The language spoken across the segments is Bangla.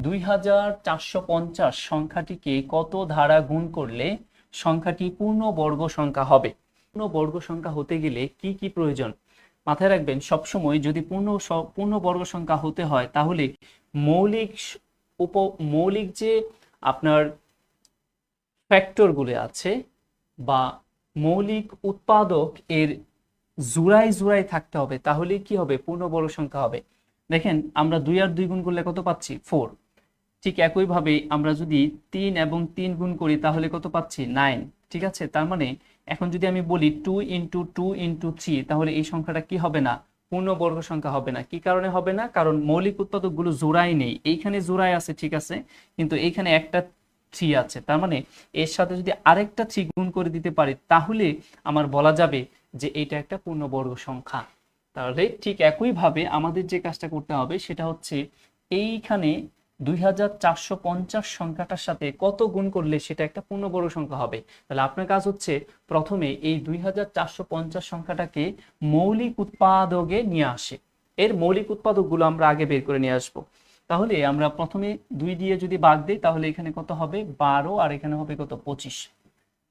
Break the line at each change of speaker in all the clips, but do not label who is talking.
2450 সংখ্যাটিকে কত দ্বারা গুণ করলে সংখ্যাটি পূর্ণবর্গ সংখ্যা হবে? পূর্ণবর্গ সংখ্যা হতে গেলে কি কি প্রয়োজন মাথায় রাখবেন। সবসময় যদি পূর্ণবর্গ সংখ্যা হতে হয় তাহলে মৌলিক যে আপনার ফ্যাক্টরগুলো আছে বা মৌলিক উৎপাদক এর জোড়ায় জোড়ায় থাকতে হবে, তাহলে কি হবে? পূর্ণবর্গ সংখ্যা হবে। দেখেন আমরা 2 আর 2 গুণ করলে কত পাচ্ছি? 4। ঠিক একইভাবে আমরা যদি 3 এবং 3 গুণ করি তাহলে কত পাচ্ছি? 9। ঠিক আছে, তার মানে এখন যদি আমি বলি 2 ইন্টু 2 ইন্টু 3, তাহলে এই সংখ্যাটা কি হবে না? পূর্ণবর্গ সংখ্যা হবে না। কি কারণে হবে না? কারণ মৌলিক উৎপাদকগুলো জোড়ায় নেই। এইখানে জোড়ায় আছে, ঠিক আছে, কিন্তু এইখানে একটা 3 আছে। তার মানে এর সাথে যদি আরেকটা 3 গুণ করে দিতে পারি তাহলে আমার বলা যাবে যে এটা একটা পূর্ণবর্গ সংখ্যা। তাহলে ঠিক একইভাবে আমাদের যে কাজটা করতে হবে সেটা হচ্ছে এইখানে 2450 সংখ্যাটার সাথে কত গুণ করলে সেটা একটা পূর্ণবর্গ সংখ্যা হবে। তাহলে আপনার কাজ হচ্ছে প্রথমে এই 2450 সংখ্যাটাকে মৌলিক উৎপাদকে নিয়ে আসে। এর মৌলিক উৎপাদকগুলো আমরা আগে বের করে নিয়ে আসবো। তাহলে আমরা প্রথমে 2 দিয়ে যদি ভাগ দিই তাহলে এখানে কত হবে? 12, আর এখানে হবে কত? 25।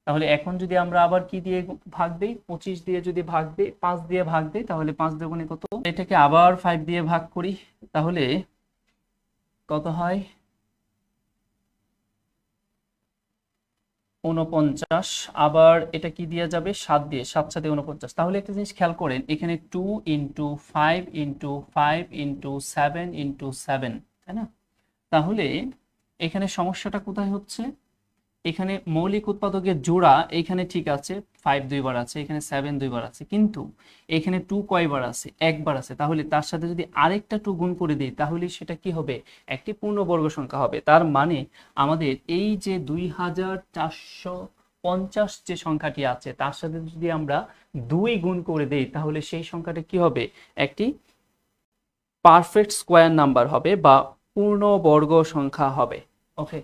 তাহলে এখন যদি আমরা আবার কি দিয়ে ভাগ দেই? 25 দিয়ে যদি ভাগ দেই, 5 দিয়ে ভাগ দেই, তাহলে 5 দুগুণে কত? এটাকে আবার 5 দিয়ে ভাগ করি, তাহলে কত হয়? 49। আবার এটা কি দিয়ে যাবে? 7 দিয়ে, 7 সাথে 49। তাহলে একটা জিনিস খেয়াল করেন, এখানে 2 ইন্টু 5 ইন্টু 5 ইন্টু 7 ইন্টু 7, তাই না? তাহলে এখানে সমস্যাটা কোথায় হচ্ছে? এখানে মৌলিক উৎপাদকের জোড়া এখানে ঠিক আছে, 5 দুইবার আছে, এখানে 7 দুইবার আছে, কিন্তু এখানে 2 কয়বার আছে? একবার আছে। তাহলে তার সাথে যদি আরেকটা 2 গুণ করে দিই তাহলে সেটা কি হবে? একটি পূর্ণবর্গ সংখ্যা হবে। তার মানে আমাদের এই যে 2450 যে সংখ্যাটি আছে তার সাথে যদি আমরা 2 গুণ করে দেই তাহলে সেই সংখ্যাটা কি হবে? একটি পারফেক্ট স্কোয়ার নাম্বার হবে বা পূর্ণবর্গ সংখ্যা হবে। ওকে।